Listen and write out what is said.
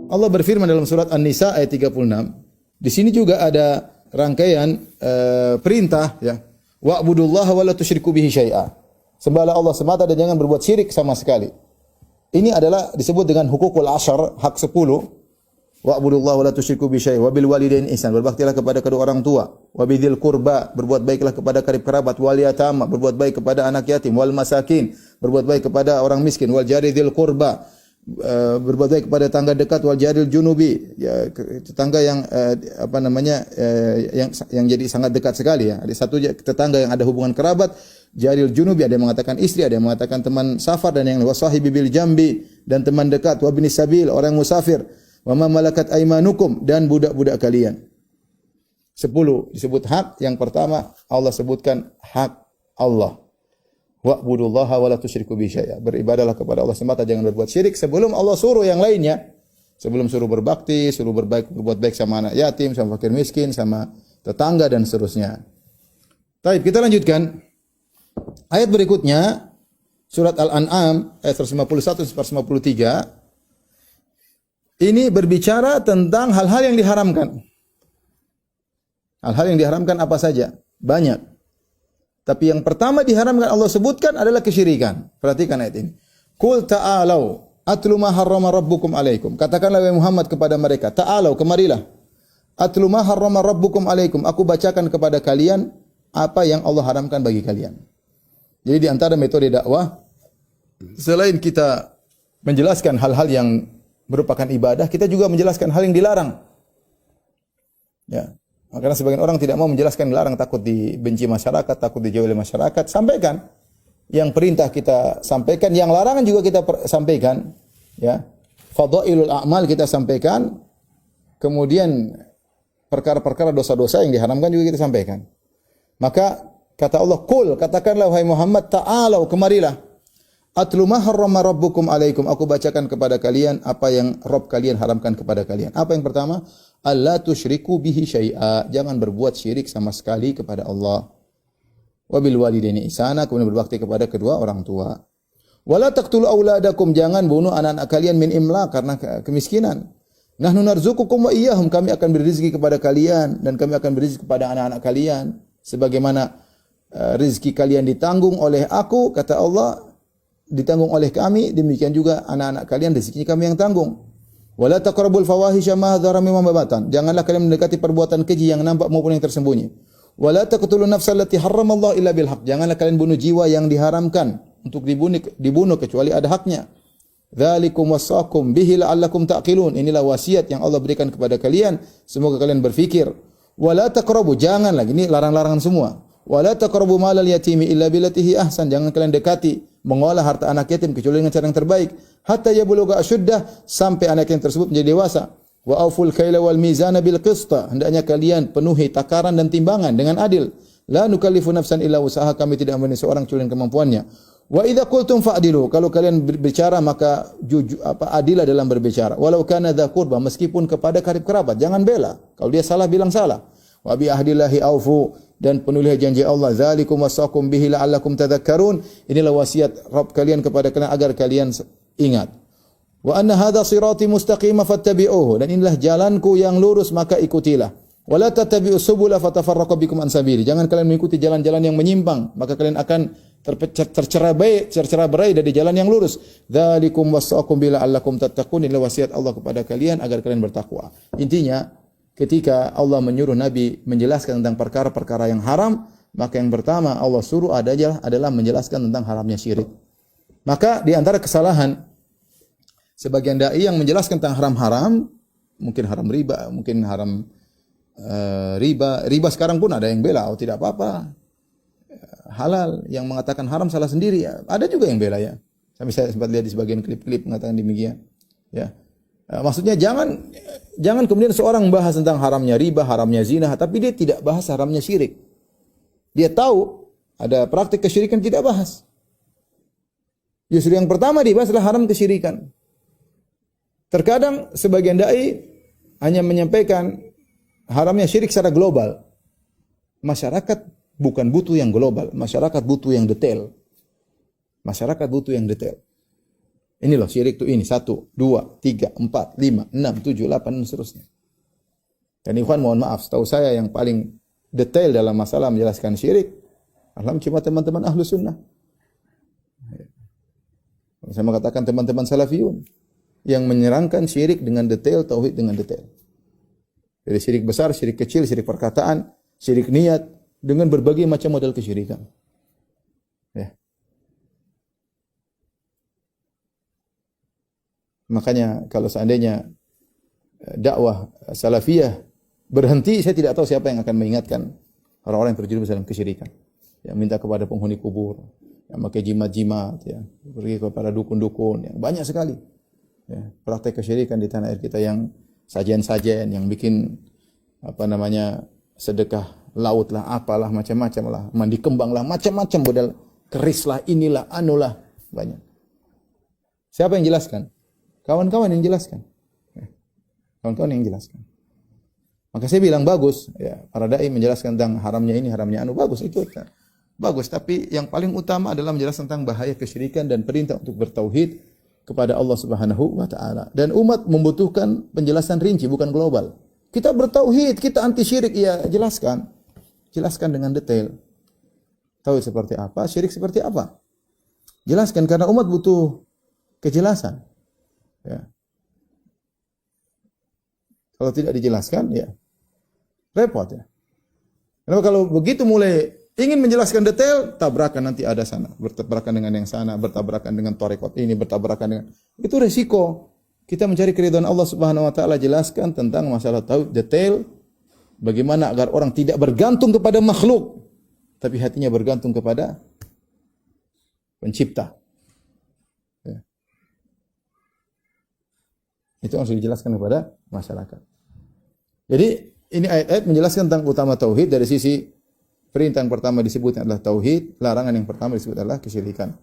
Allah berfirman dalam surat An-Nisa ayat 36. Di sini juga ada rangkaian perintah ya. Wa'budullaha wa la tusyriku bihi syai'a. Sembahlah Allah semata dan jangan berbuat syirik sama sekali. Ini adalah disebut dengan hukukul asyar, hak 10. Wa'budullaha wa la tusyriku bihi syai'a wa bil walidaini ihsan. Berbaktilah kepada kedua orang tua. Wa bidzil qurba, berbuat baiklah kepada karib kerabat, wal yatama, berbuat baik kepada anak yatim, wal masakin, berbuat baik kepada orang miskin, wal jari dzil qurba, berbuat baik kepada tetangga dekat, wal jaril junubi, ya, tetangga yang yang jadi sangat dekat sekali ya. Ada satu tetangga yang ada hubungan kerabat, jaril junubi, ada yang mengatakan istri, ada yang mengatakan teman safar, dan yang wasahibi bil jambi, dan teman dekat, wa binis sabil, orang musafir, wa ma malakat aimanukum, dan budak-budak kalian. 10 disebut hak. Yang pertama Allah sebutkan hak Allah. Wa'budullaha wa la tusyriku bihi syai'a. Beribadahlah kepada Allah semata, jangan berbuat syirik, sebelum Allah suruh yang lainnya. Sebelum suruh berbakti, suruh berbuat baik sama anak yatim, sama fakir miskin, sama tetangga dan seterusnya. Baik, kita lanjutkan. Ayat berikutnya surat Al-An'am ayat 151 sampai 153. Ini berbicara tentang hal-hal yang diharamkan. Hal-hal yang diharamkan apa saja? Banyak. Tapi yang pertama diharamkan Allah sebutkan adalah kesyirikan. Perhatikan ayat ini. Qul ta'alau atlu ma harrama rabbukum alaikum. Katakanlah wahai Muhammad kepada mereka, ta'alau, kemarilah. Atlu ma harrama rabbukum alaikum. Aku bacakan kepada kalian apa yang Allah haramkan bagi kalian. Jadi di antara metode dakwah, selain kita menjelaskan hal-hal yang merupakan ibadah, kita juga menjelaskan hal yang dilarang. Ya. Karena sebagian orang tidak mau menjelaskan dilarang, takut dibenci masyarakat, takut dijauhi oleh masyarakat. Sampaikan yang perintah, kita sampaikan, yang larangan juga kita sampaikan. Ya, fadhailul a'mal kita sampaikan. Kemudian perkara-perkara dosa-dosa yang diharamkan juga kita sampaikan. Maka kata Allah, qul, katakanlah wahai Muhammad, ta'alau, kemarilah. Atlu ma harrama rabbukum alaikum. Aku bacakan kepada kalian apa yang Rabb kalian haramkan kepada kalian. Apa yang pertama? Alla tusyriku bihi syai'a. Jangan berbuat syirik sama sekali kepada Allah. Wa bil walidaini ihsana, kemudian berbakti kepada kedua orang tua. Wala taqtulu auladakum, jangan bunuh anak-anak kalian min imlaq, karena kemiskinan. Nahnu narzuqukum wa iyyahum, kami akan beri rezeki kepada kalian dan kami akan beri rezeki kepada anak-anak kalian sebagaimana rezeki kalian ditanggung oleh aku, kata Allah, ditanggung oleh kami, demikian juga anak-anak kalian rezekinya kami yang tanggung. Wala taqrabul fawahisha ma dzahara minha ma batan. Janganlah kalian mendekati perbuatan keji yang nampak maupun yang tersembunyi. Wala taqtulun nafsal lati harramallahu illa bil haqq. Janganlah kalian bunuh jiwa yang diharamkan untuk dibunuh kecuali ada haknya. Dzalikum wasaqum bihi la'allakum taqilun. Inilah wasiat yang Allah berikan kepada kalian, semoga kalian berfikir. Wala taqrabu, jangan lagi, ini larang-larangan semua. Wala taqrabu malal yatimi illa billati hi ahsan. Jangan kalian dekati, mengolah harta anak yatim kecuali dengan cara yang terbaik. Hatta yablugha asyuddah, sampai anak yatim tersebut menjadi dewasa. Wa auful kaila wal mizana bil qista. Hendaknya kalian penuhi takaran dan timbangan dengan adil. La nukallifu nafsan illa usaha, kami tidak memberi seorang kecuali kemampuannya. Wa idza qultum fa'dilu, kalau kalian berbicara maka adilah dalam berbicara. Walau kana dza qurba, meskipun kepada karib kerabat, jangan bela. Kalau dia salah bilang salah. Wa bi ahdillahi aufu, dan penuhilah janji Allah. Dzalikum wasaqum bihi la'allakum tadhakkarun. Inilah wasiat Rabb kalian kepada kalian agar kalian ingat. Wa anna hadza sirati mustaqima fattabi'uhu, dan inilah jalanku yang lurus maka ikutilah. Wa la tattabi'us subula fatafarraqu bikum an sabili. Jangan kalian mengikuti jalan-jalan yang menyimpang, maka kalian akan tercerai-berai dari jalan yang lurus. Dzalikum wasaqum bihi la'allakum tattaqun. Inilah wasiat Allah kepada kalian agar kalian bertakwa. Intinya, ketika Allah menyuruh Nabi menjelaskan tentang perkara-perkara yang haram, maka yang pertama Allah suruh adalah menjelaskan tentang haramnya syirik. Maka di antara kesalahan sebagian dai yang menjelaskan tentang haram-haram, mungkin haram riba, mungkin haram riba sekarang pun ada yang bela, oh tidak apa-apa. Halal, yang mengatakan haram salah sendiri ya. Ada juga yang bela ya. Saya sempat lihat di sebagian klip-klip mengatakan demikian. Ya. Maksudnya jangan kemudian seorang membahas tentang haramnya riba, haramnya zina, tapi dia tidak bahas haramnya syirik. Dia tahu ada praktik kesyirikan, tidak bahas. Justru yang pertama dibahas adalah haram kesyirikan. Terkadang sebagian dai hanya menyampaikan haramnya syirik secara global. Masyarakat bukan butuh yang global, masyarakat butuh yang detail. Masyarakat butuh yang detail. Ini loh syirik itu ini 1, 2, 3, 4, 5, 6, 7, 8 dan seterusnya. Dan ikhwan mohon maaf, setahu saya yang paling detail dalam masalah menjelaskan syirik alhamdulillah cuma teman-teman ahlu sunnah. Saya mengatakan teman-teman salafiyun yang menyerangkan syirik dengan detail, tauhid dengan detail. Dari syirik besar, syirik kecil, syirik perkataan, syirik niat dengan berbagai macam model kesyirikan. Ya. Makanya kalau seandainya dakwah salafiyah berhenti, saya tidak tahu siapa yang akan mengingatkan orang-orang yang terjerumus dalam kesyirikan. Yang minta kepada penghuni kubur, yang pakai jimat-jimat, ya, pergi kepada dukun-dukun, yang banyak sekali. Ya, praktek kesyirikan di tanah air kita yang sajian-sajian, yang bikin sedekah laut lah, apalah macam-macam lah, mandi kembang lah, macam-macam model keris lah, inilah, anulah, banyak. Siapa yang jelaskan? Kawan-kawan yang jelaskan. Kawan-kawan yang jelaskan. Maka saya bilang bagus, ya, para dai menjelaskan tentang haramnya ini, haramnya anu, bagus itu. Bagus, tapi yang paling utama adalah menjelaskan tentang bahaya kesyirikan dan perintah untuk bertauhid kepada Allah Subhanahu wa taala. Dan umat membutuhkan penjelasan rinci, bukan global. Kita bertauhid, kita anti syirik, ya jelaskan. Jelaskan dengan detail. Tauhid seperti apa, syirik seperti apa. Jelaskan karena umat butuh kejelasan. Ya. Kalau tidak dijelaskan, ya repot ya. Kenapa kalau begitu mulai ingin menjelaskan detail, tabrakan nanti ada sana, bertabrakan dengan yang sana, bertabrakan dengan tarekat ini, bertabrakan dengan itu resiko. Kita mencari keridhaan Allah Subhanahu wa taala, jelaskan tentang masalah tauhid detail, bagaimana agar orang tidak bergantung kepada makhluk, tapi hatinya bergantung kepada Pencipta. Itu harus dijelaskan kepada masyarakat. Jadi ini ayat-ayat menjelaskan tentang utama tauhid dari sisi perintah yang pertama disebutnya adalah tauhid, larangan yang pertama disebut adalah kesyirikan.